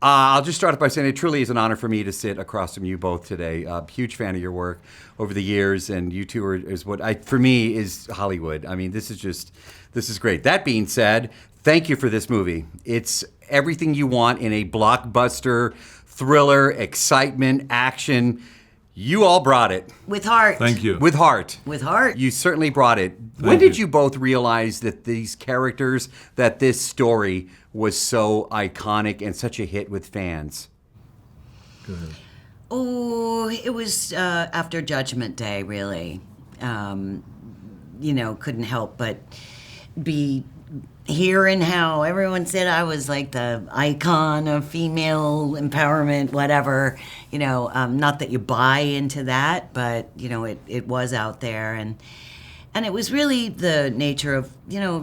I'll just start off by saying it truly is an honor for me to sit across from you both today. Huge fan of your work over the years, and you two is what for me is Hollywood. I mean, this is great. That being said, thank you for this movie. It's everything you want in a blockbuster, thriller, excitement, action. You all brought it. With heart. Thank you. With heart. With heart. You certainly brought it. When did you both realize that these characters, that this story was so iconic and such a hit with fans? Go ahead. Oh, it was after Judgment Day, really. Couldn't help but be hearing how everyone said I was like the icon of female empowerment, whatever. Not that you buy into that, but it was out there, and it was really the nature of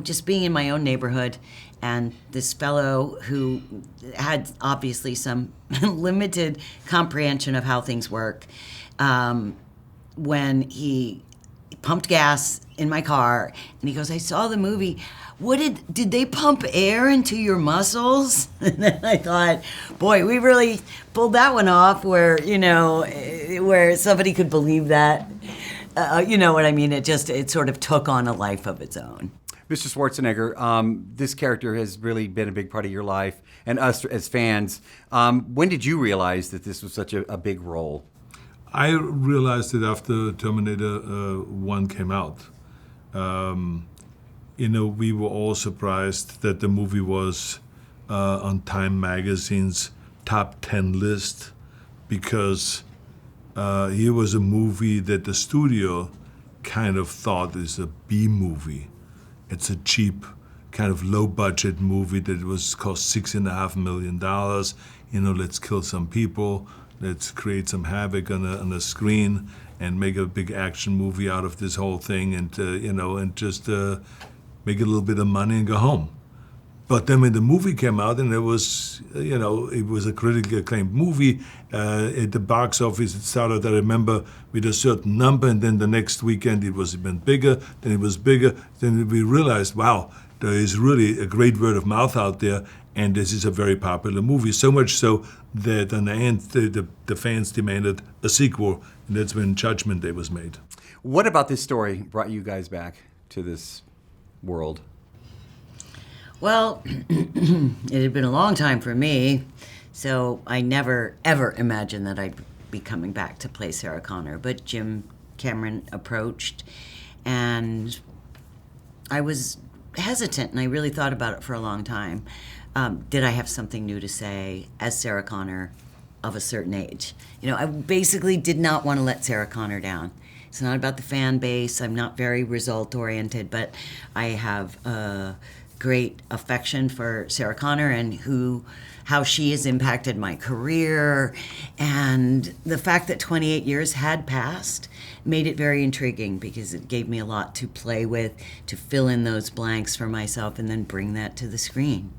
just being in my own neighborhood, and this fellow who had obviously some limited comprehension of how things work, when he pumped gas in my car, and he goes, "I saw the movie. What did they pump air into your muscles?" And then I thought, boy, we really pulled that one off where somebody could believe that. You know what I mean? It sort of took on a life of its own. Mr. Schwarzenegger, this character has really been a big part of your life and us as fans. When did you realize that this was such a big role? I realized it after Terminator 1 came out. We were all surprised that the movie was on Time Magazine's top 10 list, because here was a movie that the studio kind of thought is a B movie. It's a cheap, kind of low-budget movie that was cost $6.5 million. Let's kill some people, let's create some havoc on the screen, and make a big action movie out of this whole thing, and just make a little bit of money and go home. But then when the movie came out, and it was a critically acclaimed movie, at the box office it started, I remember, with a certain number, and then the next weekend it was even bigger, then it was bigger, then we realized, wow, there is really a great word of mouth out there, and this is a very popular movie, so much so that in the end the fans demanded a sequel, and that's when Judgment Day was made. What about this story brought you guys back to this world? Well, it had been a long time for me, so I never, ever imagined that I'd be coming back to play Sarah Connor. But Jim Cameron approached, and I was hesitant, and I really thought about it for a long time. Did I have something new to say as Sarah Connor of a certain age? I basically did not want to let Sarah Connor down. It's not about the fan base. I'm not very result-oriented, but I have great affection for Sarah Connor and how she has impacted my career. And the fact that 28 years had passed made it very intriguing, because it gave me a lot to play with, to fill in those blanks for myself and then bring that to the screen.